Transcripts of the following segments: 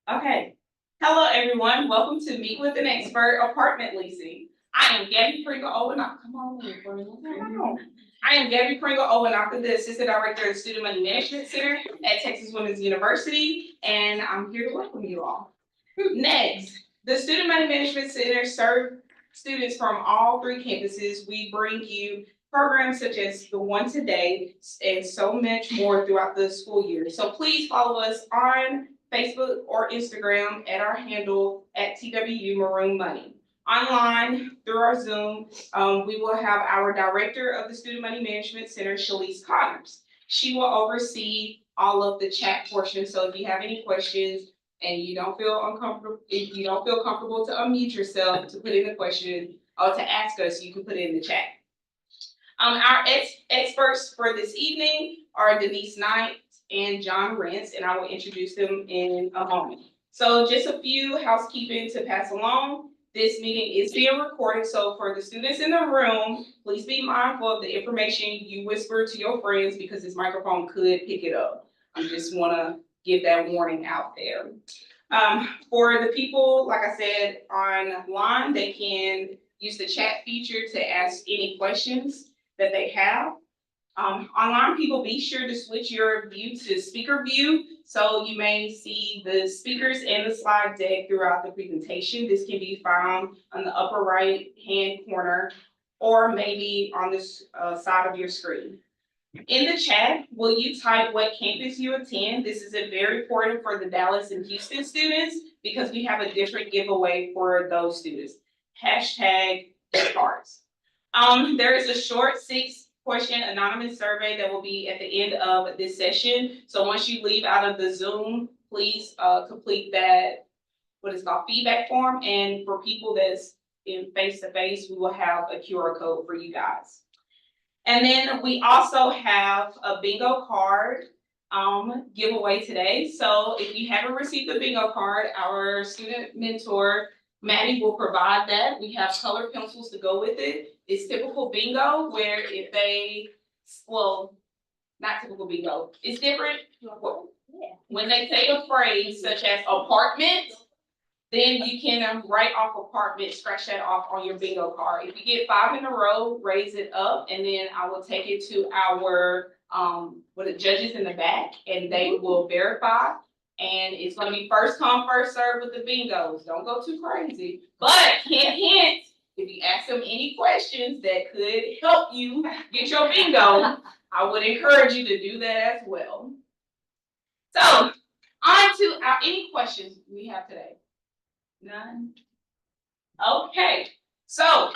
Okay. Hello, everyone. Welcome to Meet with an Expert Apartment Leasing. I am Gabby Pringle Owenock. Come on in, Pringle. Come on. I am Gabby Pringle Owenock, the Assistant Director of the Student Money Management Center at Texas Women's University, and I'm here to welcome you all. Next, the Student Money Management Center serves students from all three campuses. We bring you programs such as the one today and so much more throughout the school year. So please follow us on Facebook or Instagram at our handle at TWU Maroon Money. Online through our Zoom, we will have our director of the Student Money Management Center, Shalise Connors. She will oversee all of the chat portion. So if you have any questions and you don't feel uncomfortable, if you don't feel comfortable to unmute yourself to put in the question or to ask us, you can put it in the chat. Our experts for this evening are Denise Knight and John Rentz, and I will introduce them in a moment. So just a few housekeeping to pass along. This meeting is being recorded, so for the students in the room, please be mindful of the information you whisper to your friends because this microphone could pick it up. I just want to give that warning out there. For the people, like I said, online, they can use the chat feature to ask any questions that they have. Online people, be sure to switch your view to speaker view so you may see the speakers and the slide deck throughout the presentation. This can be found on the upper right hand corner or maybe on this side of your screen. In the chat, will you type what campus you attend? This is very important for the Dallas and Houston students because we have a different giveaway for those students. Hashtag cards. There is a short 6-question anonymous survey that will be at the end of this session. So once you leave out of the Zoom, please complete that, what is called feedback form. And for people that's in face-to-face, we will have a QR code for you guys. And then we also have a bingo card giveaway today. So if you haven't received the bingo card, our student mentor, Maddie, will provide that. We have colored pencils to go with it. It's typical bingo where if they, well, not typical bingo. It's different. When they say a phrase such as apartment, then you can write off apartment, scratch that off on your bingo card. If you get 5 in a row, raise it up, and then I will take it to our with the judges in the back, and they will verify. And it's going to be first come, first serve with the bingos. Don't go too crazy. But hint, if you ask them any questions that could help you get your bingo, I would encourage you to do that as well. So, on to our any questions we have today. None? Okay, so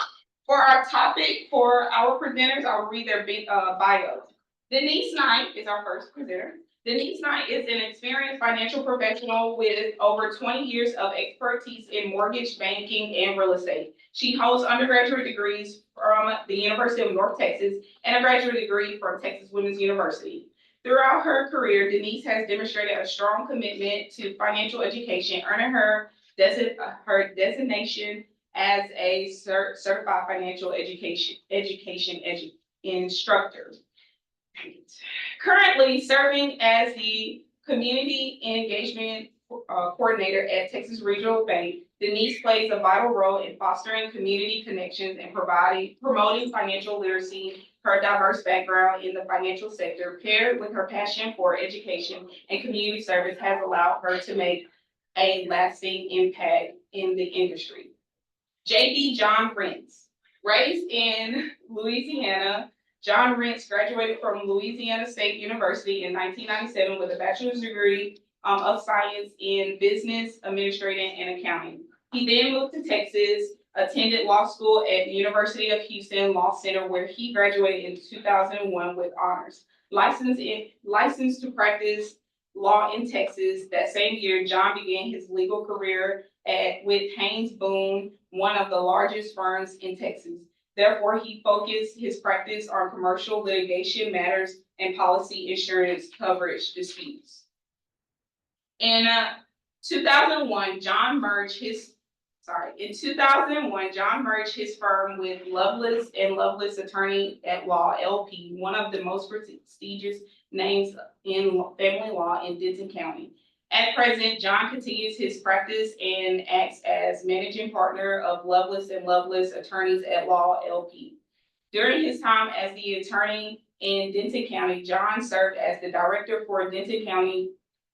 for our topic for our presenters, I'll read their bios. Denise Knight is our first presenter. Denise Knight is an experienced financial professional with over 20 years of expertise in mortgage banking and real estate. She holds undergraduate degrees from the University of North Texas and a graduate degree from Texas Women's University. Throughout her career, Denise has demonstrated a strong commitment to financial education, earning her designation as a certified financial education instructor. Currently serving as the community engagement coordinator at Texas Regional Bank, Denise plays a vital role in fostering community connections and promoting financial literacy. Her diverse background in the financial sector, paired with her passion for education and community service, has allowed her to make a lasting impact in the industry. J.D. John Rentz, raised in Louisiana, John Rentz graduated from Louisiana State University in 1997 with a bachelor's degree of science in business administration and accounting. He then moved to Texas, attended law school at the University of Houston Law Center, where he graduated in 2001 with honors. Licensed to practice law in Texas. That same year, John began his legal career with Haynes Boone, one of the largest firms in Texas. Therefore, he focused his practice on commercial litigation matters and policy insurance coverage disputes. In 2001, John merged his firm with Lovelace and Lovelace Attorney at Law LP, one of the most prestigious names in family law in Denton County. At present, John continues his practice and acts as managing partner of Loveless and Loveless Attorneys at Law LP. During his time as the attorney in Denton County, John served as the director for Denton County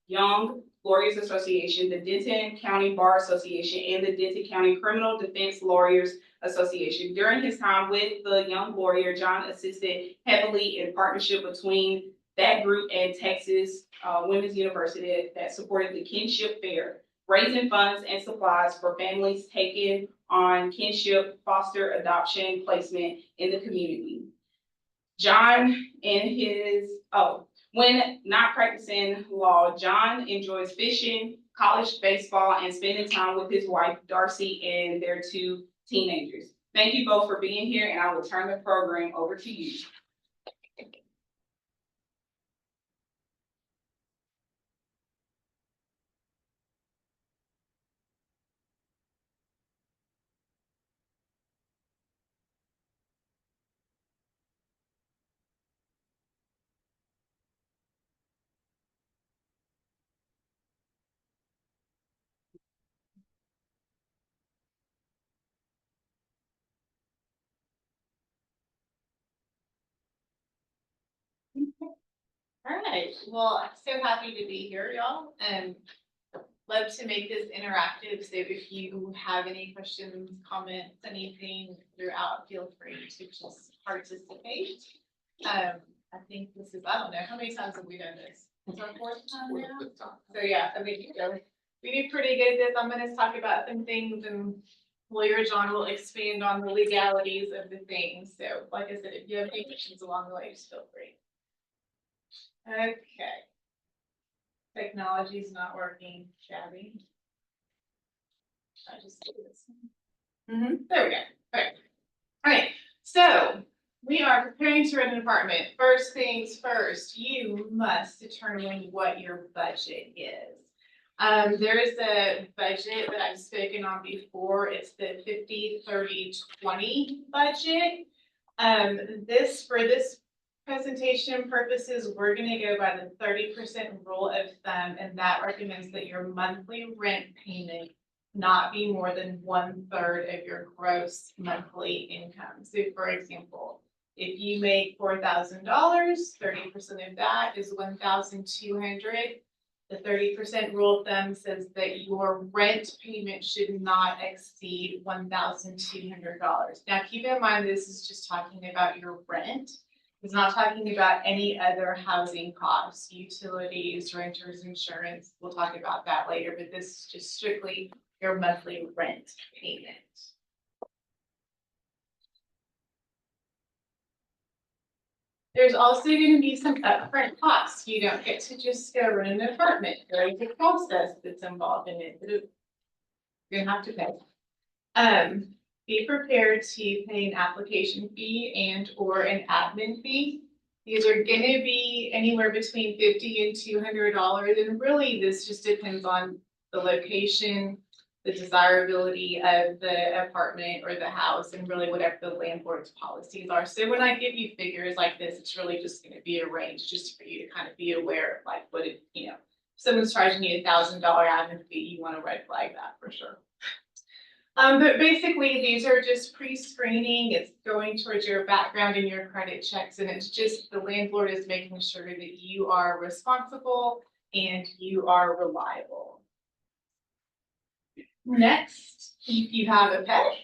Young Lawyers Association, the Denton County Bar Association, and the Denton County Criminal Defense Lawyers Association. During his time with the Young Lawyer, John assisted heavily in partnership between that group and Texas Women's University that supported the Kinship Fair, raising funds and supplies for families taking on kinship, foster, adoption, placement in the community. John when not practicing law, John enjoys fishing, college baseball, and spending time with his wife, Darcy, and their 2 teenagers. Thank you both for being here, and I will turn the program over to you. All right, well, I'm so happy to be here, y'all, and love to make this interactive. So if you have any questions, comments, anything throughout, feel free to just participate. I think this is, I don't know, how many times have we done this? It's our 4th time now? So yeah, I mean, we do pretty good at this. I'm gonna talk about some things and Lawyer John will expand on the legalities of the things. So like I said, if you have any questions along the way, just feel free. Okay. Technology's not working, shabby. I just do this. There we go. Okay. All right. So we are preparing to rent an apartment. First things first, you must determine what your budget is. There is a budget that I've spoken on before. It's the 50-30-20 budget. For this presentation purposes, we're going to go by the 30% rule of thumb, and that recommends that your monthly rent payment not be more than 1/3 of your gross monthly income. So for example, if you make $4,000, 30% of that is $1,200. The 30% rule of thumb says that your rent payment should not exceed $1,200. Now keep in mind, this is just talking about your rent. It's not talking about any other housing costs, utilities, renters, insurance. We'll talk about that later, but this is just strictly your monthly rent payment. There's also going to be some upfront costs. You don't get to just go rent an apartment. There is a process that's involved in it that you're gonna have to pay. Be prepared to pay an application fee and or an admin fee. These are gonna be anywhere between $50 and $200, and really this just depends on the location, the desirability of the apartment or the house, and really whatever the landlord's policies are. So when I give you figures like this, it's really just gonna be a range just for you to kind of be aware of like what it, if someone's charging you $1,000 admin fee, you want to red flag that for sure. But basically, these are just pre-screening. It's going towards your background and your credit checks, and it's just the landlord is making sure that you are responsible and you are reliable. Next, if you have a pet.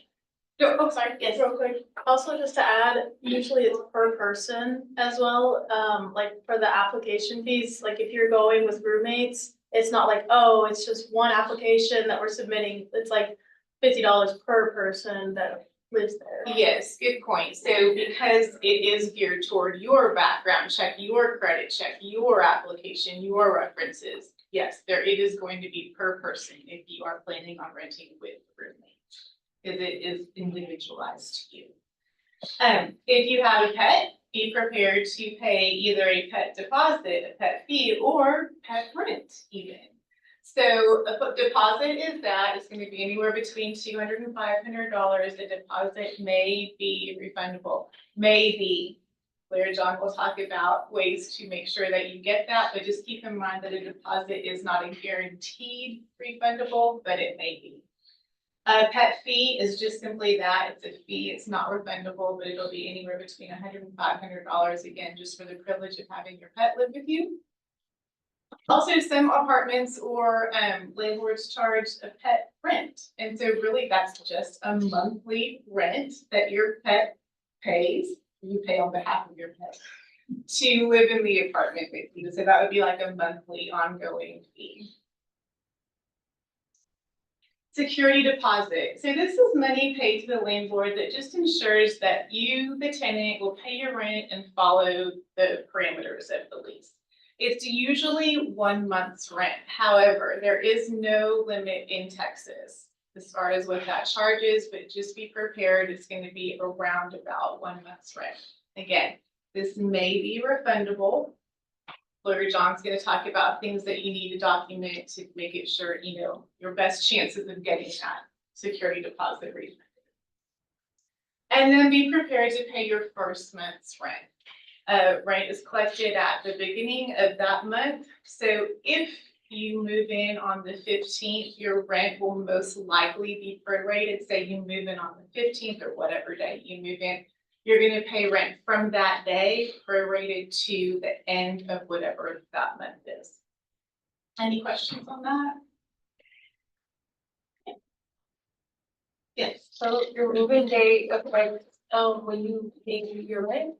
Oh, sorry, yes, real quick. Also, just to add, usually it's per person as well. Like for the application fees, like if you're going with roommates, it's not like, oh, it's just one application that we're submitting. It's like $50 per person that lives there. Yes, good point. So because it is geared toward your background check, your credit check, your application, your references, yes, it is going to be per person if you are planning on renting with roommates, because it is individualized to you. If you have a pet, be prepared to pay either a pet deposit, a pet fee, or pet rent even. So a deposit is going to be anywhere between $200 and $500. The deposit may be refundable, may be Larry John will talk about ways to make sure that you get that, but just keep in mind that a deposit is not a guaranteed refundable, but it may be. A pet fee is just simply that, it's a fee, it's not refundable, but it'll be anywhere between $100 and $500, again, just for the privilege of having your pet live with you. Also, some apartments or landlords charge a pet rent, and so really that's just a monthly rent that your pet pays, you pay on behalf of your pet, to live in the apartment with you, so that would be like a monthly ongoing fee. Security deposit. So this is money paid to the landlord that just ensures that you, the tenant, will pay your rent and follow the parameters of the lease. It's usually 1 month's rent. However, there is no limit in Texas as far as what that charge is, but just be prepared. It's going to be around about 1 month's rent. Again, this may be refundable. Lawyer John's going to talk about things that you need to document to make it sure, you know, your best chances of getting that security deposit refunded. And then be prepared to pay your first month's rent. Rent is collected at the beginning of that month. So if you move in on the 15th, your rent will most likely be prorated. Say you move in on the 15th or whatever day you move in. You're going to pay rent from that day prorated to the end of whatever that month is. Any questions on that? Yes. So your move-in date of like, when you pay your rent?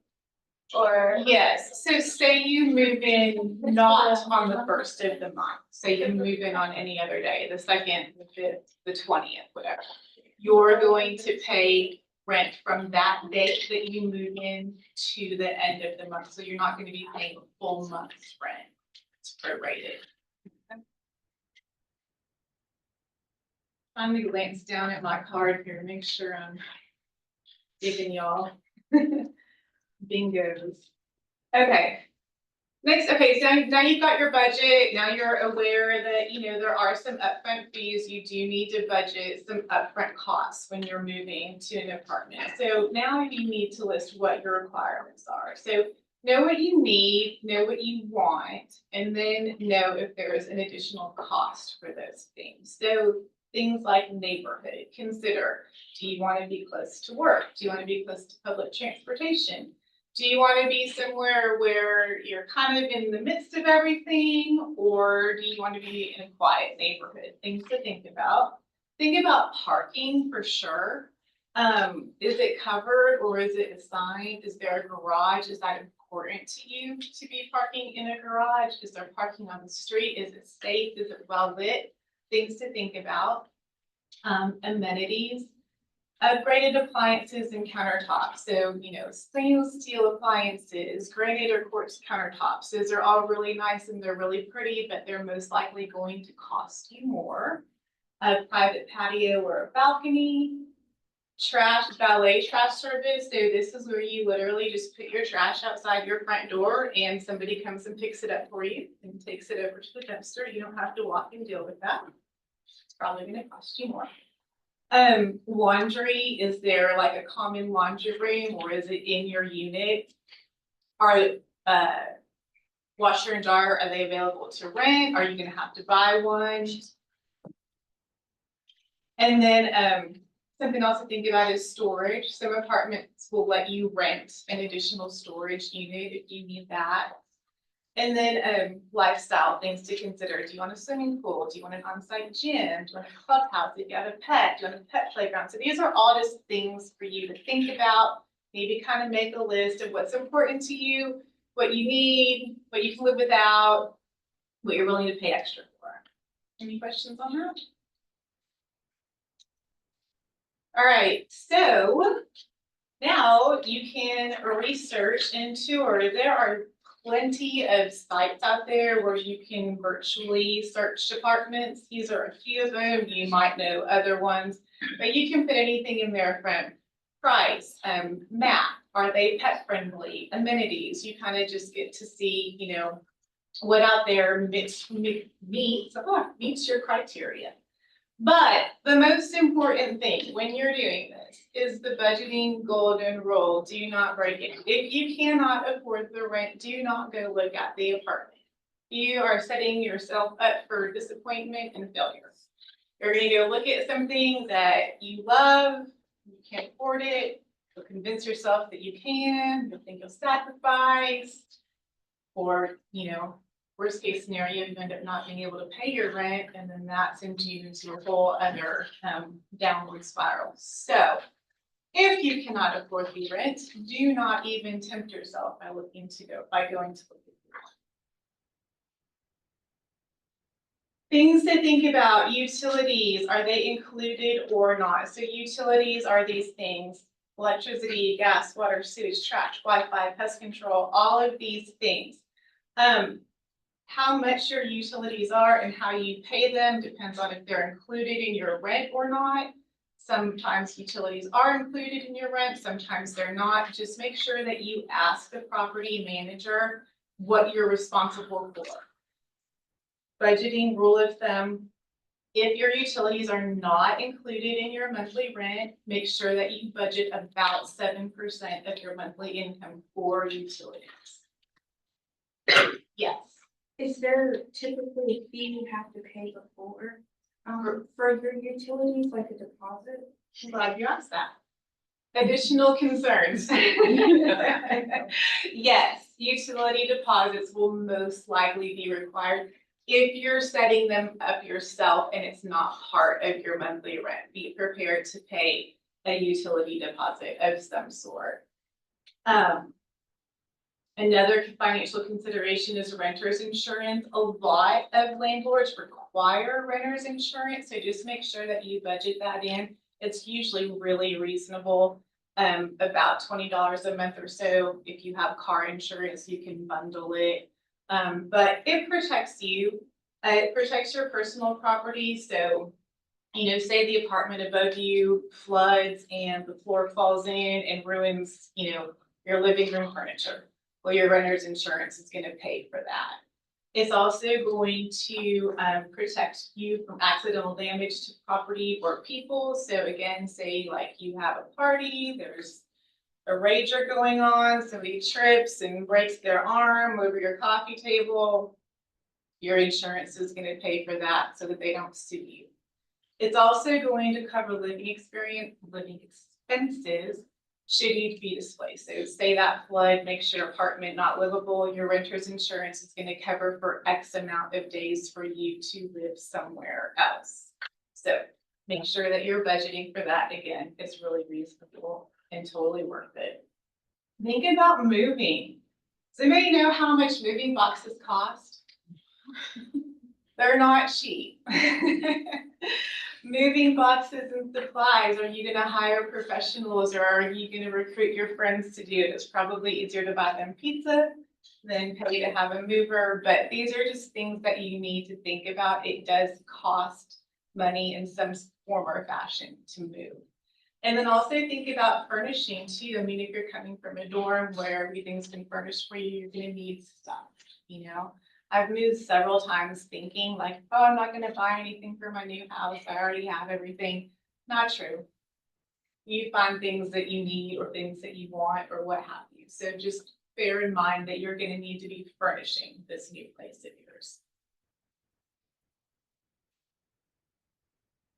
Or? Yes, so say you move in not on the first of the month, say you move in on any other day, the 2nd, the 5th, the 20th, whatever. You're going to pay rent from that date that you move in to the end of the month, so you're not going to be paying a full month's rent. It's prorated. I'm gonna glance down at my card here to make sure I'm giving y'all bingos. Okay. Next, okay, so now you've got your budget. Now you're aware that, you know, there are some upfront fees. You do need to budget some upfront costs when you're moving to an apartment. So now you need to list what your requirements are. So know what you need, know what you want, and then know if there is an additional cost for those things. So things like neighborhood, consider, do you want to be close to work? Do you want to be close to public transportation? Do you want to be somewhere where you're kind of in the midst of everything, or do you want to be in a quiet neighborhood? Things to think about. Think about parking for sure. Is it covered or is it assigned? Is there a garage? Is that important to you to be parking in a garage? Is there parking on the street? Is it safe? Is it well lit? Things to think about. Amenities. Upgraded appliances and countertops. So, you know, stainless steel appliances, granite or quartz countertops. Those are all really nice and they're really pretty, but they're most likely going to cost you more. A private patio or a balcony. Valet trash service. So this is where you literally just put your trash outside your front door and somebody comes and picks it up for you and takes it over to the dumpster. You don't have to walk and deal with that. It's probably going to cost you more. Laundry, is there like a common laundry room or is it in your unit? Are washer and dryer, are they available to rent? Are you gonna have to buy one? And then something else to think about is storage. Some apartments will let you rent an additional storage unit if you need that. And then lifestyle things to consider. Do you want a swimming pool? Do you want an on-site gym? Do you want a clubhouse? If you have a pet, do you want a pet playground? So these are all just things for you to think about. Maybe kind of make a list of what's important to you, what you need, what you can live without, what you're willing to pay extra for. Any questions on that? All right, so now you can research into, or there are plenty of sites out there where you can virtually search apartments. These are a few of them. You might know other ones, but you can put anything in there from price, map, are they pet friendly, amenities. You kind of just get to see, you know, what out there meets your criteria. But the most important thing when you're doing this is the budgeting golden rule. Do not break it. If you cannot afford the rent, do not go look at the apartment. You are setting yourself up for disappointment and failure. You're gonna go look at something that you love, you can't afford it, you'll convince yourself that you can, you'll think you'll sacrifice. Or, worst case scenario, you end up not being able to pay your rent, and then that sends you into a whole other downward spiral. So if you cannot afford the rent, do not even tempt yourself by going to look at the rent. Things to think about: utilities, are they included or not? So utilities are these things: electricity, gas, water, sewage, trash, Wi-Fi, pest control, all of these things. How much your utilities are and how you pay them depends on if they're included in your rent or not. Sometimes utilities are included in your rent, sometimes they're not. Just make sure that you ask the property manager what you're responsible for. Budgeting rule of thumb: if your utilities are not included in your monthly rent, make sure that you budget about 7% of your monthly income for utilities. Yes. Is there typically a fee you have to pay before, for your utilities, like a deposit? I'm glad you asked that. Additional concerns. Yes, utility deposits will most likely be required if you're setting them up yourself and it's not part of your monthly rent. Be prepared to pay a utility deposit of some sort. Another financial consideration is renter's insurance. A lot of landlords require renter's insurance, so just make sure that you budget that in. It's usually really reasonable, about $20 a month or so. If you have car insurance, you can bundle it. But it protects you. It protects your personal property. So, say the apartment above you floods and the floor falls in and ruins, your living room furniture. Well, your renter's insurance is going to pay for that. It's also going to protect you from accidental damage to property or people. So again, say like you have a party, there's a rager going on, somebody trips and breaks their arm over your coffee table, your insurance is going to pay for that so that they don't sue you. It's also going to cover living expenses should you be displaced. So say that flood makes your apartment not livable, your renter's insurance is going to cover for X amount of days for you to live somewhere else. So make sure that you're budgeting for that. Again, it's really reasonable and totally worth it. Think about moving. Does anybody know how much moving boxes cost? They're not cheap. Moving boxes and supplies, are you gonna hire professionals or are you gonna recruit your friends to do it? It's probably easier to buy them pizza than pay to have a mover, but these are just things that you need to think about. It does cost money in some form or fashion to move. And then also think about furnishing too. I mean, if you're coming from a dorm where everything's been furnished for you, you're gonna need stuff, I've moved several times thinking like, oh, I'm not going to buy anything for my new house. I already have everything. Not true. You find things that you need or things that you want or what have you. So just bear in mind that you're going to need to be furnishing this new place of yours.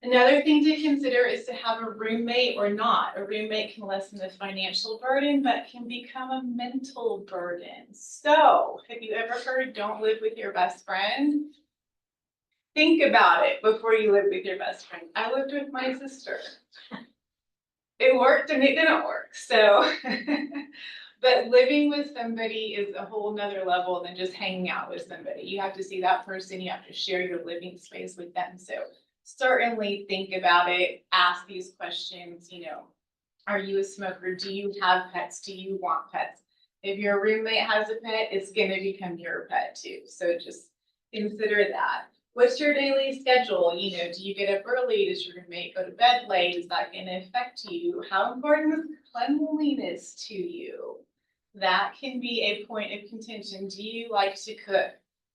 Another thing to consider is to have a roommate or not. A roommate can lessen the financial burden, but can become a mental burden. So, have you ever heard don't live with your best friend? Think about it before you live with your best friend. I lived with my sister. It worked and it didn't work. So, but living with somebody is a whole nother level than just hanging out with somebody. You have to see that person. You have to share your living space with them. So, certainly think about it, ask these questions, are you a smoker? Do you have pets? Do you want pets? If your roommate has a pet, it's gonna become your pet too. So just consider that. What's your daily schedule? Do you get up early? Does your roommate go to bed late? Is that gonna affect you? How important is cleanliness to you? That can be a point of contention. Do you like to cook?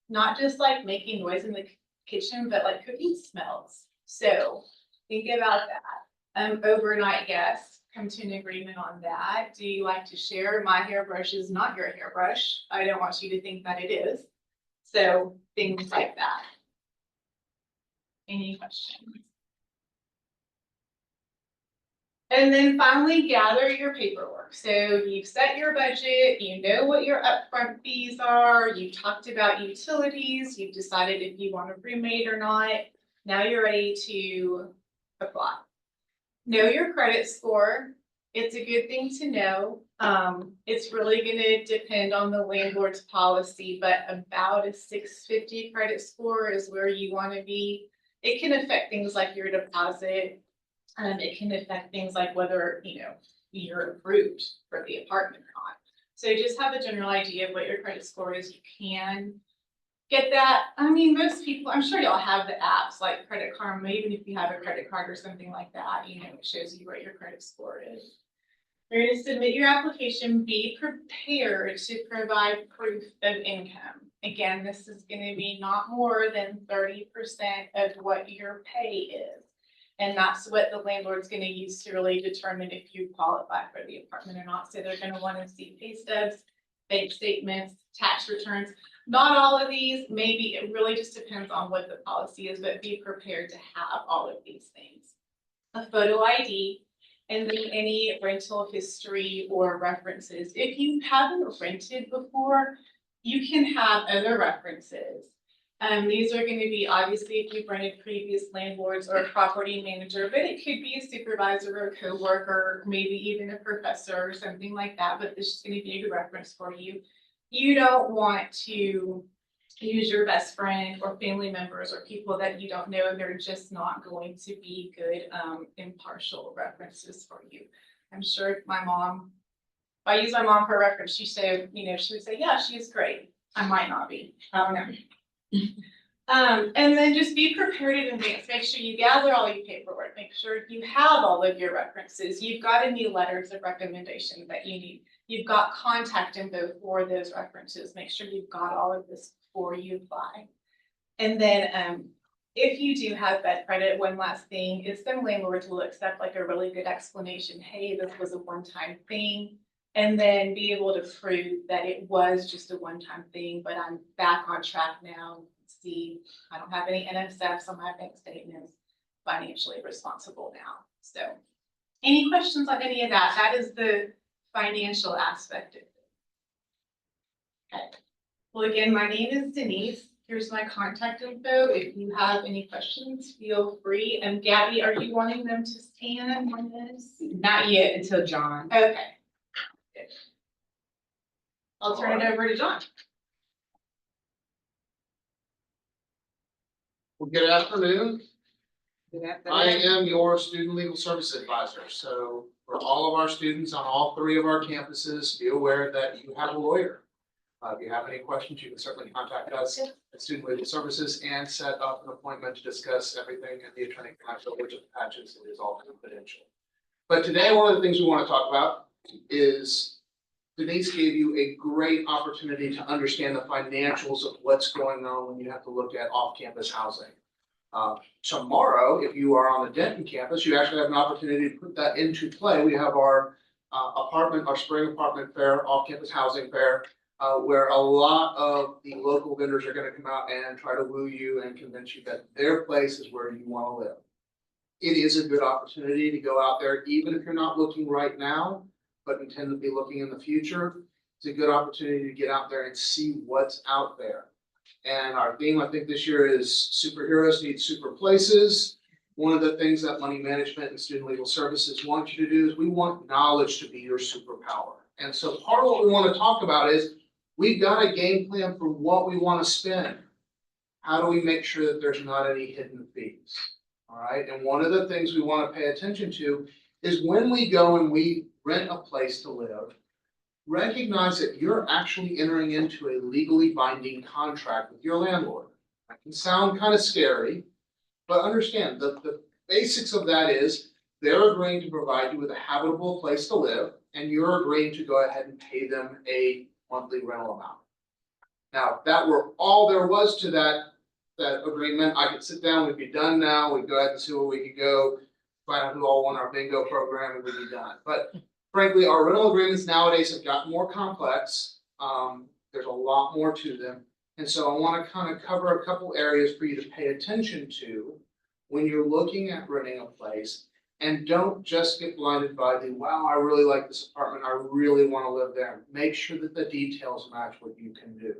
Not just like making noise in the kitchen, but like cooking smells. So think about that. Overnight guests, come to an agreement on that. Do you like to share? My hairbrush is not your hairbrush. I don't want you to think that it is. So things like that. Any questions? And then finally, gather your paperwork. So you've set your budget, you know what your upfront fees are, you talked about utilities, you've decided if you want a roommate or not. Now you're ready to apply. Know your credit score. It's a good thing to know. It's really gonna depend on the landlord's policy, but about a 650 credit score is where you wanna be. It can affect things like your deposit. It can affect things like whether, you're approved for the apartment or not. So just have a general idea of what your credit score is. You can get that. I mean, most people, I'm sure y'all have the apps like Credit Karma, even if you have a credit card or something like that, it shows you what your credit score is. You're going to submit your application, be prepared to provide proof of income. Again, this is going to be not more than 30% of what your pay is. And that's what the landlord's going to use to really determine if you qualify for the apartment or not. So they're going to want to see pay stubs, bank statements, tax returns. Not all of these, maybe it really just depends on what the policy is, but be prepared to have all of these things. A photo ID, and then any rental history or references. If you haven't rented before, you can have other references. These are going to be obviously if you've rented previous landlords or a property manager, but it could be a supervisor or a coworker, maybe even a professor or something like that, but this is going to be a good reference for you. You don't want to use your best friend or family members or people that you don't know. They're just not going to be good, impartial references for you. I'm sure my mom, if I use my mom for a reference, she said, she would say, yeah, she is great. I might not be, I don't know. And then just be prepared in advance. Make sure you gather all your paperwork. Make sure you have all of your references. You've got any letters of recommendation that you need. You've got contact info for those references. Make sure you've got all of this before you apply. And then if you do have bad credit, one last thing is some landlords will accept like a really good explanation. Hey, this was a one-time thing. And then be able to prove that it was just a one-time thing, but I'm back on track now. See, I don't have any NSFs on my bank statements, financially responsible now. So any questions on any of that? That is the financial aspect of it. Okay. Well, again, my name is Denise. Here's my contact info. If you have any questions, feel free. And Gabby, are you wanting them to stand on this? Not yet until John. Okay. I'll turn it over to John. Well, good afternoon. I am your student legal service advisor. So for all of our students on all 3 of our campuses, be aware that you have a lawyer. If you have any questions, you can certainly contact us at Student Legal Services and set up an appointment to discuss everything in the attorney-client privilege attaches. It is all confidential. But today, one of the things we want to talk about is Denise gave you a great opportunity to understand the financials of what's going on when you have to look at off-campus housing. Tomorrow, if you are on the Denton campus, you actually have an opportunity to put that into play. We have our spring apartment fair, off-campus housing fair, where a lot of the local vendors are going to come out and try to woo you and convince you that their place is where you want to live. It is a good opportunity to go out there, even if you're not looking right now, but intend to be looking in the future. It's a good opportunity to get out there and see what's out there. And our theme, I think, this year is superheroes need super places. One of the things that money management and student legal services want you to do is we want knowledge to be your superpower. And so part of what we want to talk about is we've got a game plan for what we want to spend. How do we make sure that there's not any hidden fees? All right. And one of the things we want to pay attention to is when we go and we rent a place to live, recognize that you're actually entering into a legally binding contract with your landlord. That can sound kind of scary, but understand the basics of that is they're agreeing to provide you with a habitable place to live, and you're agreeing to go ahead and pay them a monthly rental amount. Now, if that were all there was to that that agreement, I could sit down, we'd be done now, we'd go ahead and see where we could go, find out who all won our bingo program, and we'd be done. But frankly, our rental agreements nowadays have gotten more complex. There's a lot more to them. And so I want to kind of cover a couple areas for you to pay attention to when you're looking at renting a place. And don't just get blinded by the, wow, I really like this apartment, I really want to live there. Make sure that the details match what you can do.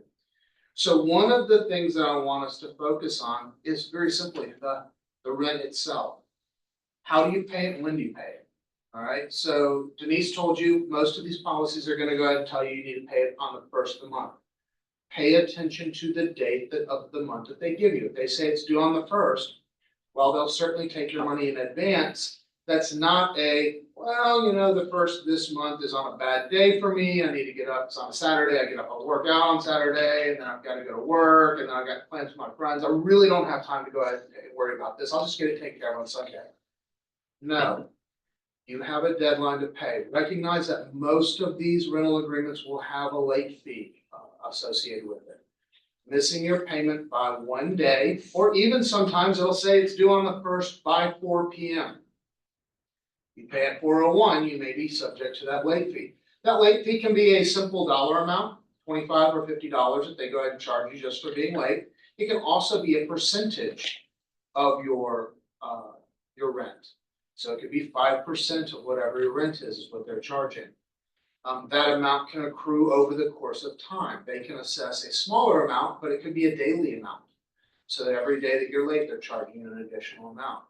So one of the things that I want us to focus on is very simply the rent itself. How do you pay it and when do you pay it? All right, so Denise told you most of these policies are going to go ahead and tell you you need to pay it on the first of the month. Pay attention to the date of the month that they give you. If they say it's due on the first, well, they'll certainly take your money in advance. That's not a, well, you know, the first this month is on a bad day for me. I need to get up. It's on a Saturday. I get up, I'll work out on Saturday, and then I've got to go to work, and then I've got plans with my friends. I really don't have time to go ahead and worry about this. I'll just get it taken care of on Sunday. No, you have a deadline to pay. Recognize that most of these rental agreements will have a late fee associated with it. Missing your payment by 1 day, or even sometimes it'll say it's due on the first by 4 p.m. You pay at 4:01, you may be subject to that late fee. That late fee can be a simple dollar amount, $25 or $50 that they go ahead and charge you just for being late. It can also be a percentage of your rent. So it could be 5% of whatever your rent is what they're charging. That amount can accrue over the course of time. They can assess a smaller amount, but it could be a daily amount. So that every day that you're late, they're charging you an additional amount.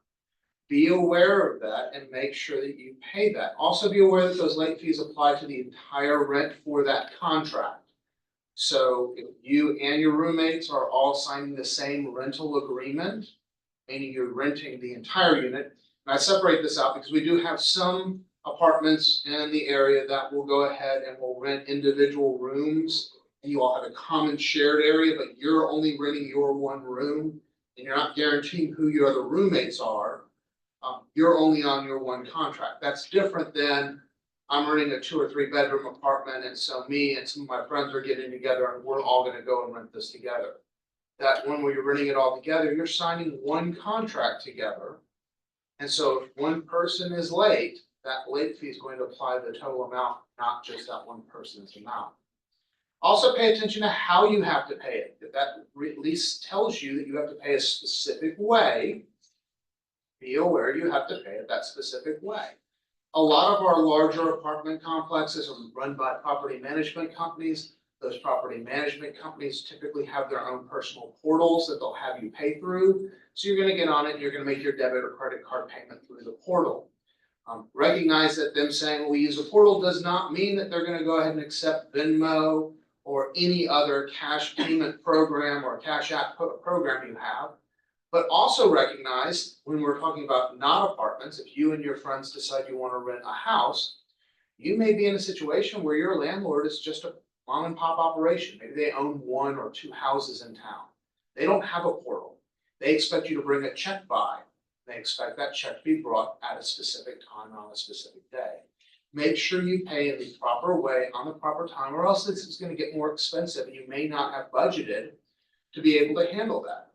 Be aware of that and make sure that you pay that. Also be aware that those late fees apply to the entire rent for that contract. So if you and your roommates are all signing the same rental agreement, meaning you're renting the entire unit, and I separate this out because we do have some apartments in the area that will go ahead and will rent individual rooms, and you all have a common shared area, but you're only renting your one room, and you're not guaranteeing who your other roommates are. You're only on your one contract. That's different than I'm renting a 2 or 3 bedroom apartment, and so me and some of my friends are getting together and we're all gonna go and rent this together. That one where you're renting it all together, you're signing one contract together. And so if one person is late, that late fee is going to apply the total amount, not just that one person's amount. Also pay attention to how you have to pay it. If that lease tells you that you have to pay a specific way, be aware you have to pay it that specific way. A lot of our larger apartment complexes are run by property management companies. Those property management companies typically have their own personal portals that they'll have you pay through. So you're gonna get on it and you're gonna make your debit or credit card payment through the portal. Recognize that them saying we use a portal does not mean that they're gonna go ahead and accept Venmo or any other cash payment program or cash app program you have. But also recognize when we're talking about not apartments, if you and your friends decide you want to rent a house, you may be in a situation where your landlord is just a mom and pop operation. Maybe they own 1 or 2 houses in town. They don't have a portal. They expect you to bring a check by. They expect that check to be brought at a specific time on a specific day. Make sure you pay in the proper way on the proper time, or else this is going to get more expensive and you may not have budgeted to be able to handle that.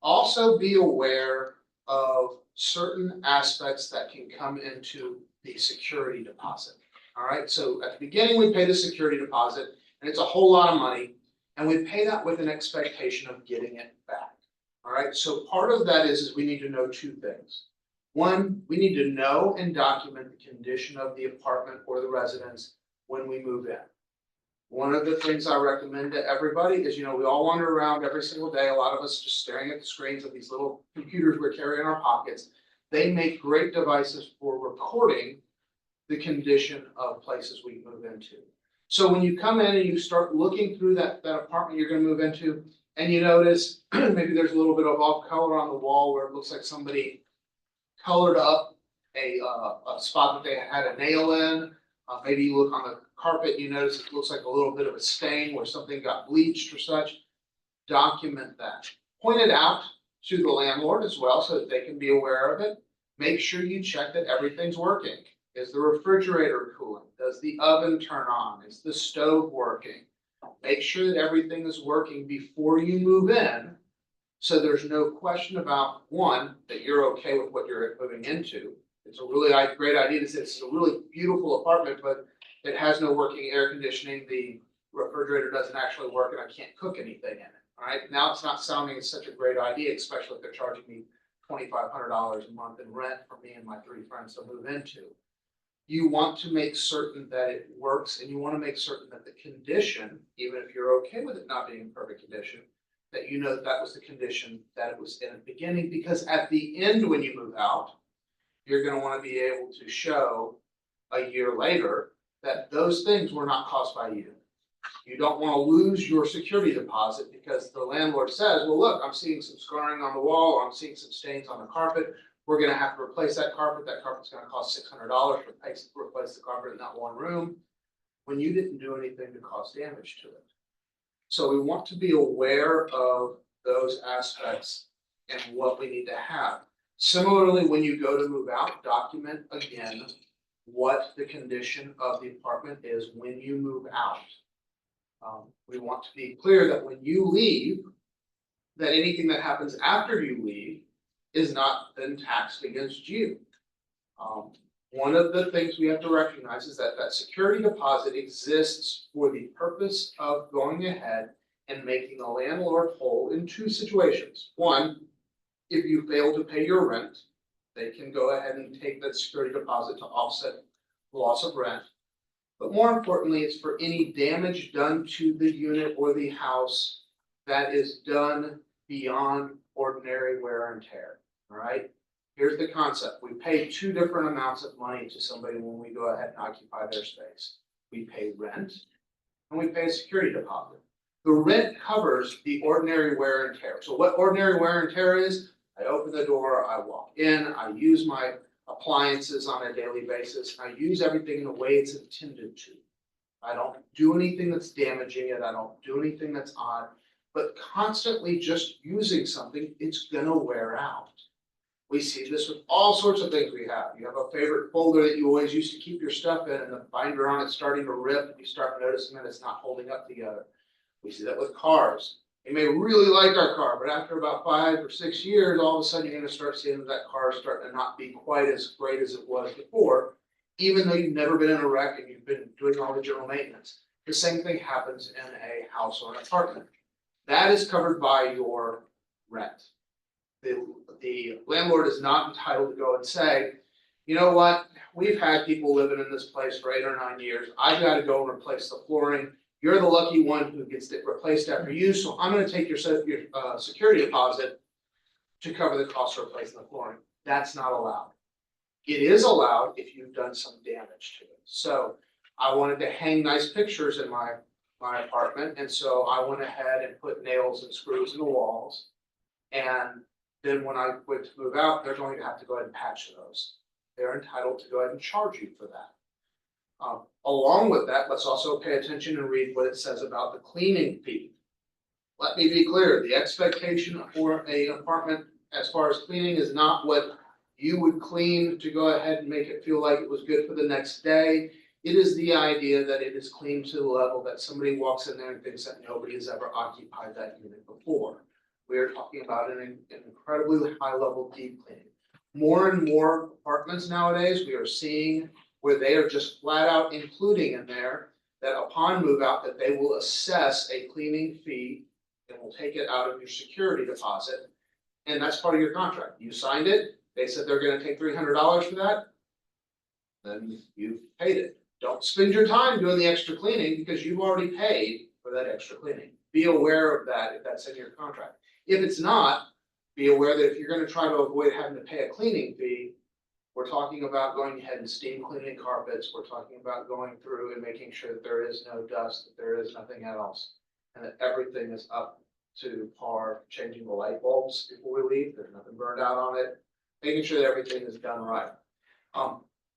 Also be aware of certain aspects that can come into the security deposit. All right, so at the beginning, we pay the security deposit and it's a whole lot of money, and we pay that with an expectation of getting it back. All right, so part of that is we need to know 2 things. One, we need to know and document the condition of the apartment or the residence when we move in. One of the things I recommend to everybody is, we all wander around every single day, a lot of us just staring at the screens of these little computers we're carrying in our pockets. They make great devices for recording the condition of places we move into. So when you come in and you start looking through that apartment you're gonna move into, and you notice maybe there's a little bit of off color on the wall where it looks like somebody colored up a spot that they had a nail in. Maybe you look on the carpet, you notice it looks like a little bit of a stain where something got bleached or such. Document that. Point it out to the landlord as well so that they can be aware of it. Make sure you check that everything's working. Is the refrigerator cooling? Does the oven turn on? Is the stove working? Make sure that everything is working before you move in, So there's no question about, one, that you're okay with what you're moving into. It's a really great idea to say this is a really beautiful apartment, but it has no working air conditioning. The refrigerator doesn't actually work and I can't cook anything in it. All right, now it's not sounding as such a great idea, especially if they're charging me $2,500 a month in rent for me and my 3 friends to move into. You want to make certain that it works, and you want to make certain that the condition, even if you're okay with it not being in perfect condition, that you know that that was the condition that it was in the beginning, because at the end, when you move out, you're gonna want to be able to show a year later that those things were not caused by you. You don't want to lose your security deposit because the landlord says, well, look, I'm seeing some scarring on the wall, or I'm seeing some stains on the carpet. We're gonna have to replace that carpet. That carpet's gonna cost $600 to replace the carpet in that one room, when you didn't do anything to cause damage to it. So we want to be aware of those aspects and what we need to have. Similarly, when you go to move out, document again what the condition of the apartment is when you move out. We want to be clear that when you leave, that anything that happens after you leave is not then taxed against you. One of the things we have to recognize is that that security deposit exists for the purpose of going ahead and making the landlord whole in 2 situations. One, if you fail to pay your rent, they can go ahead and take that security deposit to offset the loss of rent. But more importantly, it's for any damage done to the unit or the house that is done beyond ordinary wear and tear, all right? Here's the concept. We pay 2 different amounts of money to somebody when we go ahead and occupy their space. We pay rent and we pay a security deposit. The rent covers the ordinary wear and tear. So what ordinary wear and tear is, I open the door, I walk in, I use my appliances on a daily basis, and I use everything in the way it's intended to. I don't do anything that's damaging it, I don't do anything that's odd, but constantly just using something, it's gonna wear out. We see this with all sorts of things we have. You have a favorite folder that you always used to keep your stuff in, and the binder on it's starting to rip, and you start noticing that it's not holding up together. We see that with cars. You may really like our car, but after about 5 or 6 years, all of a sudden you're gonna start seeing that car is starting to not be quite as great as it was before, even though you've never been in a wreck and you've been doing all the general maintenance. The same thing happens in a house or an apartment. That is covered by your rent. The landlord is not entitled to go and say, you know what, we've had people living in this place for 8 or 9 years. I've got to go and replace the flooring. You're the lucky one who gets it replaced after you, so I'm gonna take your security deposit to cover the cost of replacing the flooring. That's not allowed. It is allowed if you've done some damage to it. So I wanted to hang nice pictures in my apartment, and so I went ahead and put nails and screws in the walls. And then when I went to move out, they're going to have to go ahead and patch those. They're entitled to go ahead and charge you for that. Along with that, let's also pay attention and read what it says about the cleaning fee. Let me be clear, the expectation for an apartment as far as cleaning is not what you would clean to go ahead and make it feel like it was good for the next day. It is the idea that it is clean to the level that somebody walks in there and thinks that nobody has ever occupied that unit before. We are talking about an incredibly high level deep cleaning. More and more apartments nowadays, we are seeing where they are just flat out including in there that upon move out that they will assess a cleaning fee and will take it out of your security deposit. And that's part of your contract. You signed it. They said they're gonna take $300 for that. Then you've paid it. Don't spend your time doing the extra cleaning because you've already paid for that extra cleaning. Be aware of that if that's in your contract. If it's not, be aware that if you're gonna try to avoid having to pay a cleaning fee, we're talking about going ahead and steam cleaning carpets. We're talking about going through and making sure that there is no dust, that there is nothing else, and that everything is up to par, changing the light bulbs before we leave. There's nothing burned out on it, making sure that everything is done right.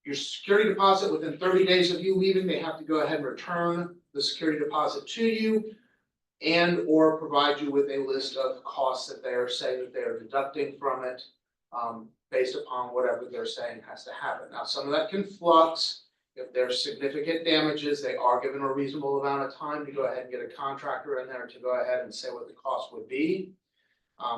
Your security deposit, within 30 days of you leaving, they have to go ahead and return the security deposit to you and or provide you with a list of costs that they are saying that they are deducting from it. Based upon whatever they're saying has to happen. Now, some of that can flux. If there's significant damages, they are given a reasonable amount of time to go ahead and get a contractor in there to go ahead and say what the cost would be.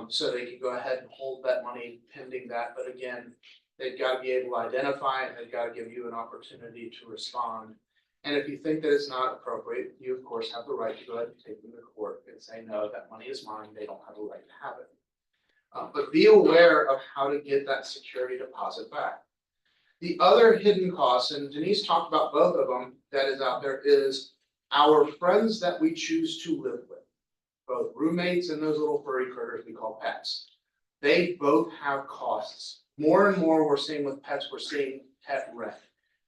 So they can go ahead and hold that money pending that, but again, they've got to be able to identify it, they've got to give you an opportunity to respond. And if you think that it's not appropriate, you of course have the right to go ahead and take them to court and say, no, that money is mine, they don't have a right to have it. But be aware of how to get that security deposit back. The other hidden costs, and Denise talked about both of them, that is out there, is our friends that we choose to live with. Both roommates and those little furry critters we call pets. They both have costs. More and more we're seeing with pets, we're seeing pet rent.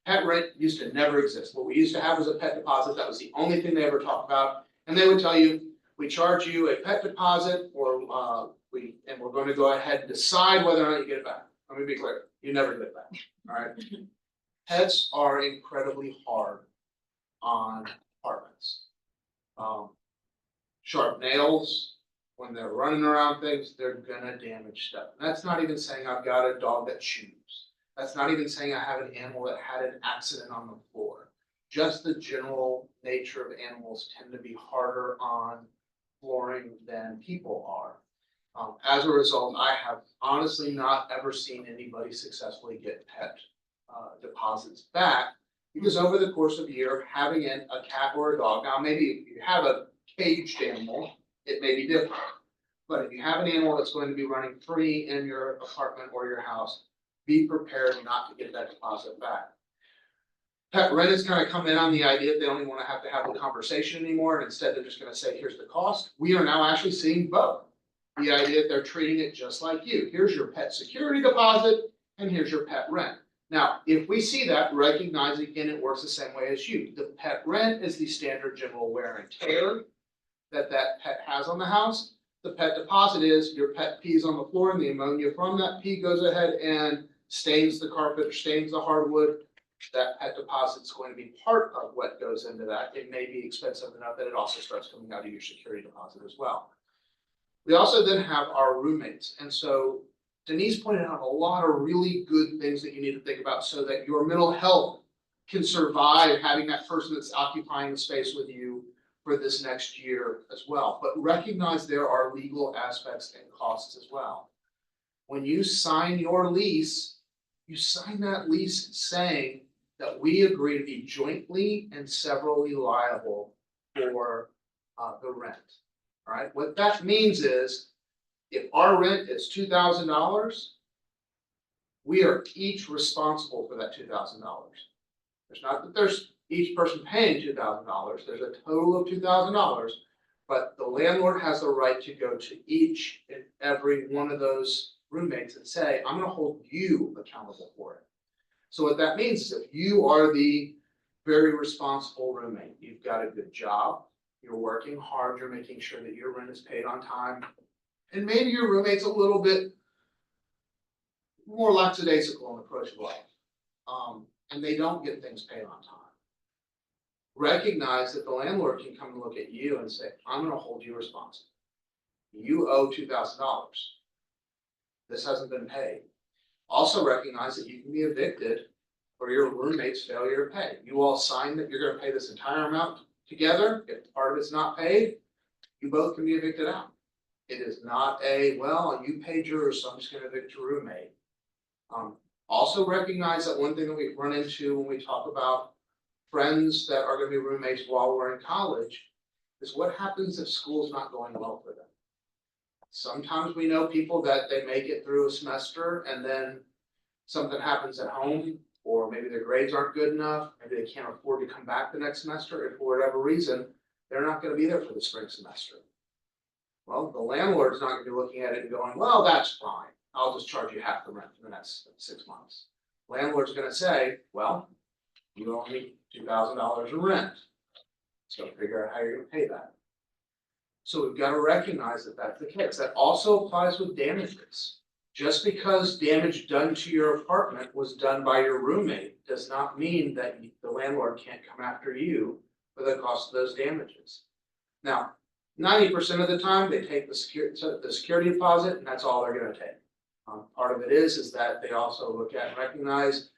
Pet rent used to never exist. What we used to have was a pet deposit. That was the only thing they ever talked about. And they would tell you, we charge you a pet deposit, or we're going to go ahead and decide whether or not you get it back. Let me be clear, you never get it back, all right? Pets are incredibly hard on apartments. Sharp nails, when they're running around things, they're gonna damage stuff. And that's not even saying I've got a dog that chews. That's not even saying I have an animal that had an accident on the floor. Just the general nature of animals tend to be harder on flooring than people are. As a result, I have honestly not ever seen anybody successfully get pet deposits back, because over the course of a year, having a cat or a dog, now maybe if you have a caged animal, it may be different. But if you have an animal that's going to be running free in your apartment or your house, be prepared not to get that deposit back. Pet rent is kind of come in on the idea that they don't even want to have the conversation anymore, and instead they're just going to say, here's the cost. We are now actually seeing both. The idea that they're treating it just like you. Here's your pet security deposit, and here's your pet rent. Now, if we see that, recognize again, it works the same way as you. The pet rent is the standard general wear and tear that pet has on the house. The pet deposit is your pet pees on the floor, and the ammonia from that pee goes ahead and stains the carpet, stains the hardwood. That pet deposit is going to be part of what goes into that. It may be expensive enough that it also starts coming out of your security deposit as well. We also then have our roommates. And so Denise pointed out a lot of really good things that you need to think about so that your mental health can survive having that person that's occupying the space with you for this next year as well. But recognize there are legal aspects and costs as well. When you sign your lease, you sign that lease saying that we agree to be jointly and severally liable for the rent. All right, what that means is if our rent is $2,000, we are each responsible for that $2,000. There's not that there's each person paying $2,000, there's a total of $2,000, but the landlord has the right to go to each and every one of those roommates and say, I'm gonna hold you accountable for it. So what that means is if you are the very responsible roommate, you've got a good job, you're working hard, you're making sure that your rent is paid on time, and maybe your roommate's a little bit more lackadaisical in approach of life, and they don't get things paid on time. Recognize that the landlord can come and look at you and say, I'm gonna hold you responsible. You owe $2,000. This hasn't been paid. Also recognize that you can be evicted for your roommate's failure to pay. You all sign that you're gonna pay this entire amount together. If part of it's not paid, you both can be evicted out. It is not a, well, you paid yours, so I'm just gonna evict your roommate. Also recognize that one thing that we run into when we talk about friends that are gonna be roommates while we're in college is what happens if school's not going well for them. Sometimes we know people that they make it through a semester and then something happens at home, or maybe their grades aren't good enough, maybe they can't afford to come back the next semester, and for whatever reason, they're not gonna be there for the spring semester. Well, the landlord's not gonna be looking at it and going, well, that's fine, I'll just charge you half the rent for the next 6 months. Landlord's gonna say, well, you owe me $2,000 in rent, so figure out how you're gonna pay that. So we've got to recognize that that's the case. That also applies with damages. Just because damage done to your apartment was done by your roommate does not mean that the landlord can't come after you for the cost of those damages. Now, 90% of the time they take the security deposit, and that's all they're going to take. Part of it is that they also look at and recognize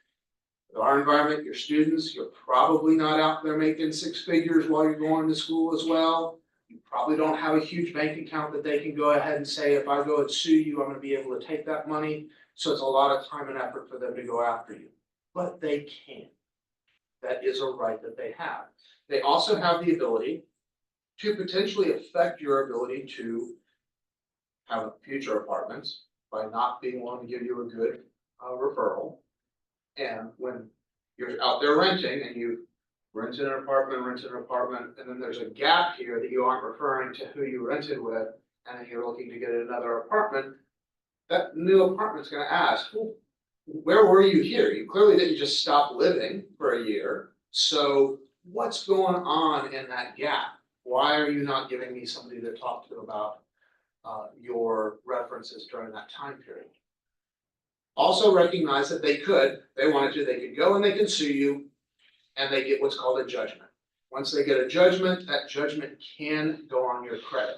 our environment, your students, you're probably not out there making 6 figures while you're going to school as well. You probably don't have a huge bank account that they can go ahead and say, if I go and sue you, I'm gonna be able to take that money. So it's a lot of time and effort for them to go after you, but they can. That is a right that they have. They also have the ability to potentially affect your ability to have future apartments by not being willing to give you a good referral. And when you're out there renting and you rented an apartment, and then there's a gap here that you aren't referring to who you rented with, and then you're looking to get another apartment, that new apartment's gonna ask, well, where were you here? You clearly didn't just stop living for a year. So what's going on in that gap? Why are you not giving me somebody to talk to about your references during that time period? Also recognize that they wanted to, they could go and they can sue you, and they get what's called a judgment. Once they get a judgment, that judgment can go on your credit.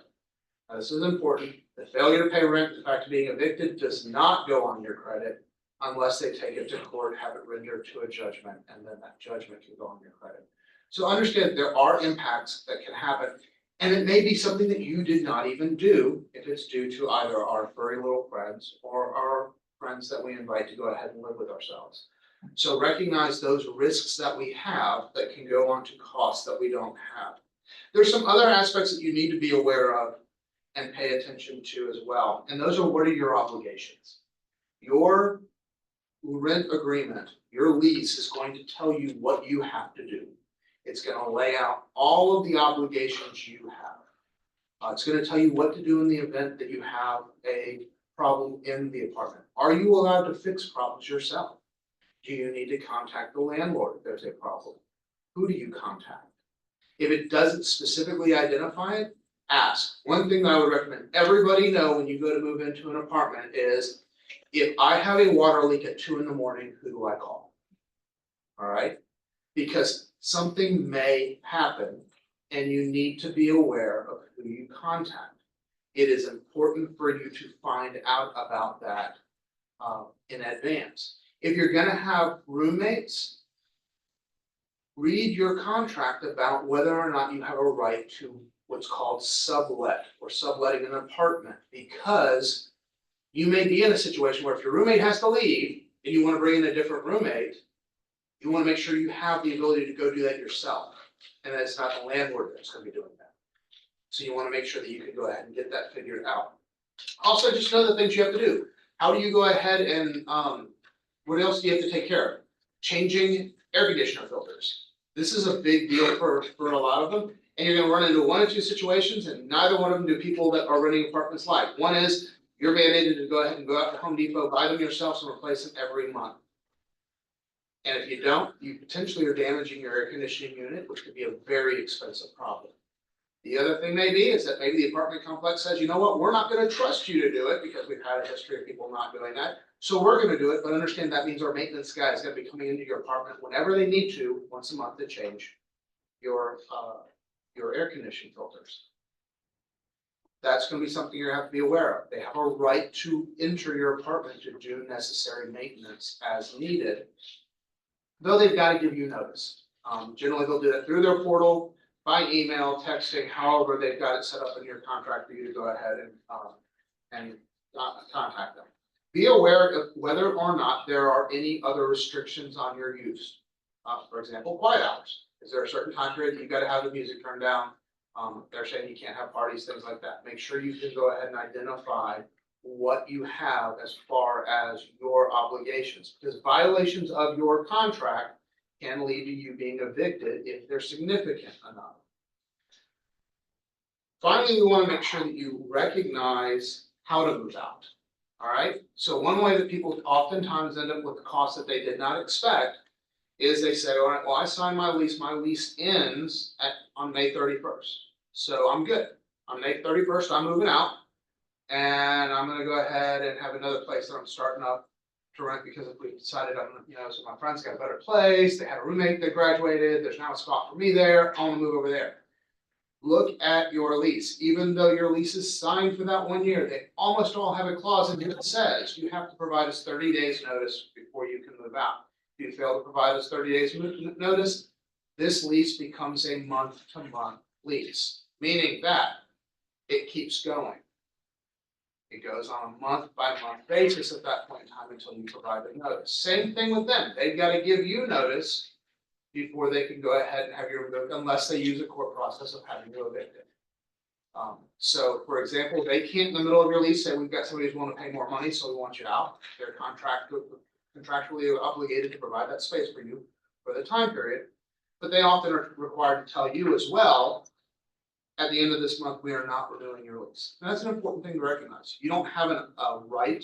Now, this is important. The failure to pay rent, the fact of being evicted, does not go on your credit unless they take it to court, have it rendered to a judgment, and then that judgment can go on your credit. So understand there are impacts that can happen, and it may be something that you did not even do if it's due to either our furry little friends or our friends that we invite to go ahead and live with ourselves. So recognize those risks that we have that can go on to costs that we don't have. There's some other aspects that you need to be aware of and pay attention to as well, and those are, what are your obligations? Your rent agreement, your lease is going to tell you what you have to do. It's gonna lay out all of the obligations you have. It's gonna tell you what to do in the event that you have a problem in the apartment. Are you allowed to fix problems yourself? Do you need to contact the landlord if there's a problem? Who do you contact? If it doesn't specifically identify it, ask. One thing that I would recommend everybody know when you go to move into an apartment is, if I have a water leak at 2 a.m, who do I call? All right, because something may happen and you need to be aware of who you contact. It is important for you to find out about that in advance. If you're gonna have roommates, read your contract about whether or not you have a right to what's called sublet or subletting an apartment, because you may be in a situation where if your roommate has to leave and you want to bring in a different roommate, you want to make sure you have the ability to go do that yourself, and that it's not the landlord that's going to be doing that. So you want to make sure that you can go ahead and get that figured out. Also, just know the things you have to do. How do you go ahead and what else do you have to take care of? Changing air conditioner filters. This is a big deal for a lot of them, and you're going to run into one or two situations, and neither one of them do people that are renting apartments like. One is, you're mandated to go ahead and go out to Home Depot, buy them yourself, and replace them every month. And if you don't, you potentially are damaging your air conditioning unit, which could be a very expensive problem. The other thing may be is that maybe the apartment complex says, you know what, we're not gonna trust you to do it because we've had a history of people not doing that. So we're gonna do it, but understand that means our maintenance guy is gonna be coming into your apartment whenever they need to, once a month, to change your air conditioning filters. That's gonna be something you have to be aware of. They have a right to enter your apartment to do necessary maintenance as needed, though they've got to give you notice. Generally, they'll do that through their portal, by email, texting, however they've got it set up in your contract for you to go ahead and contact them. Be aware of whether or not there are any other restrictions on your use. For example, quiet hours. Is there a certain time period that you've got to have the music turned down? They're saying you can't have parties, things like that. Make sure you can go ahead and identify what you have as far as your obligations, because violations of your contract can lead to you being evicted if they're significant enough. Finally, we want to make sure that you recognize how to move out. All right, so one way that people oftentimes end up with the costs that they did not expect is they say, all right, well, I signed my lease ends on May 31st. So I'm good. On May 31st, I'm moving out, and I'm gonna go ahead and have another place that I'm starting up to rent, because if we decided I'm gonna, so my friend's got a better place, they had a roommate that graduated, there's now a spot for me there, I wanna move over there. Look at your lease. Even though your lease is signed for that 1 year, they almost all have a clause in here that says you have to provide us 30 days notice before you can move out. If you fail to provide us 30 days notice, this lease becomes a month-to-month lease. meaning that it keeps going. It goes on a month-by-month basis at that point in time until you provide the notice. Same thing with them. They've got to give you notice before they can go ahead and have you revoked, unless they use a court process of having you evicted. So for example, they can't in the middle of your lease say, we've got somebody who's willing to pay more money, so we want you out. They're contractually obligated to provide that space for you for the time period. But they often are required to tell you as well, at the end of this month, we are not renewing your lease. And that's an important thing to recognize. You don't have a right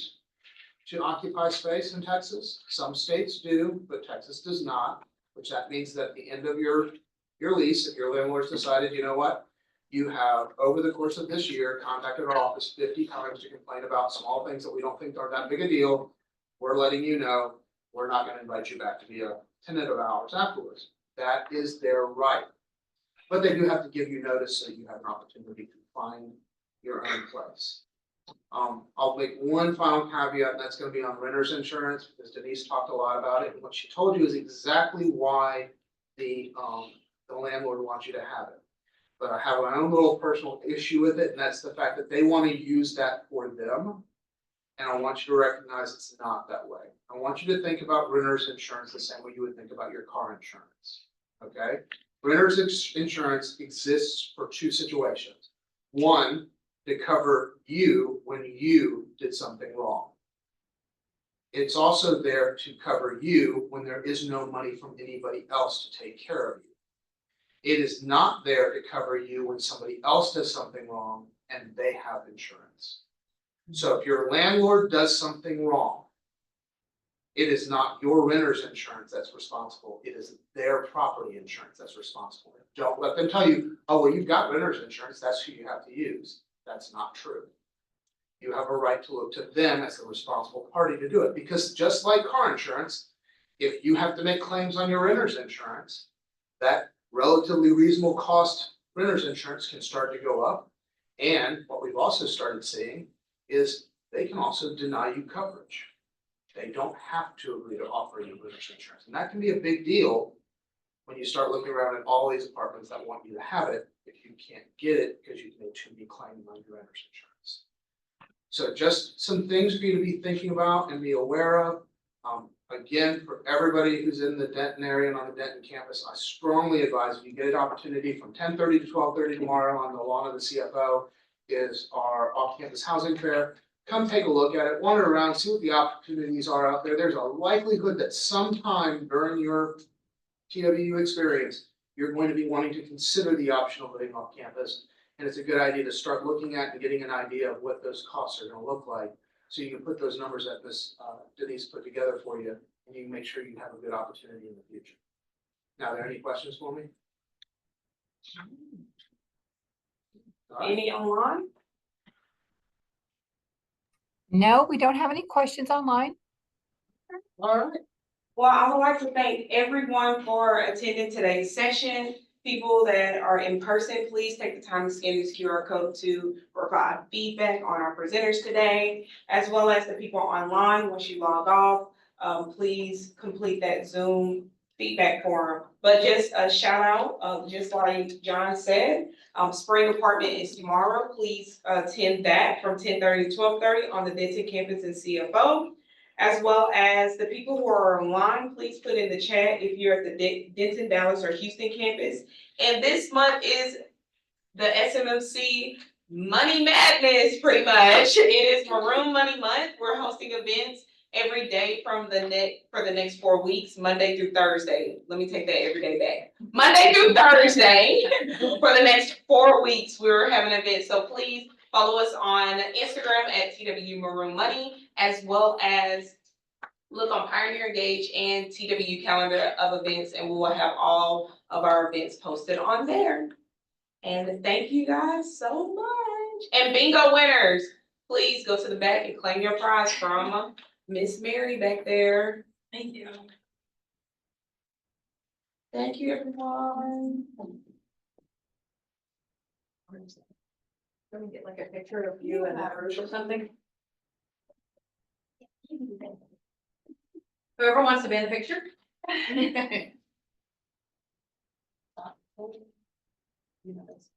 to occupy space in Texas. Some states do, but Texas does not, which that means that at the end of your lease, if your landlord's decided, you know what, you have, over the course of this year, contacted our office 50 times to complain about small things that we don't think are that big a deal, we're letting you know, we're not gonna invite you back to be a tenant of ours afterwards. That is their right. But they do have to give you notice so you have an opportunity to find your own place. I'll make one final caveat, and that's gonna be on renter's insurance, because Denise talked a lot about it, and what she told you is exactly why the landlord wants you to have it. But I have my own little personal issue with it, and that's the fact that they want to use that for them. And I want you to recognize it's not that way. I want you to think about renter's insurance the same way you would think about your car insurance, okay? Renter's insurance exists for two situations. One, to cover you when you did something wrong. It's also there to cover you when there is no money from anybody else to take care of you. It is not there to cover you when somebody else does something wrong and they have insurance. So if your landlord does something wrong, it is not your renter's insurance that's responsible. It is their property insurance that's responsible. Don't let them tell you, oh, well, you've got renter's insurance, that's who you have to use. That's not true. You have a right to look to them as the responsible party to do it, because just like car insurance, if you have to make claims on your renter's insurance, that relatively reasonable cost renter's insurance can start to go up. And what we've also started seeing is they can also deny you coverage. They don't have to agree to offer you renter's insurance. And that can be a big deal when you start looking around at all these apartments that want you to have it, if you can't get it because you've made too many claims on your renter's insurance. So just some things for you to be thinking about and be aware of. Again, for everybody who's in the Denton area and on the Denton campus, I strongly advise if you get an opportunity from 10:30 to 12:30 tomorrow on the lawn of the CFO is our off-campus housing fair. Come take a look at it, wander around, see what the opportunities are out there. There's a likelihood that sometime during your TWU experience, you're going to be wanting to consider the option of living off campus. And it's a good idea to start looking at and getting an idea of what those costs are gonna look like. So you can put those numbers that Ms. Denise put together for you, and you can make sure you have a good opportunity in the future. Now, are there any questions for me? All right. Any online? No, we don't have any questions online. All right. Well, I would like to thank everyone for attending today's session. People that are in person, please take the time to scan this QR code to provide feedback on our presenters today, as well as the people online. Once you log off, please complete that Zoom feedback form. But just a shout out, just like John said, spring apartment is tomorrow. Please attend that from 10:30 to 12:30 on the Denton campus in CFO. As well as the people who are online, please put in the chat if you're at the Denton, Dallas, or Houston campus. And this month is the SMMC Money Madness, pretty much. It is Maroon Money Month. We're hosting events every day for the next 4 weeks, Monday through Thursday. Let me take that every day back. Monday through Thursday for the next 4 weeks, we're having an event. So please follow us on Instagram at TW Maroon Money, as well as look on Pioneer Engage and TW calendar of events, and we will have all of our events posted on there. And thank you guys so much. And bingo winners, please go to the back and claim your prize from Miss Mary back there. Thank you. Thank you, everyone. Let me get like a picture of you and that roof or something. Whoever wants to be in the picture. You know this.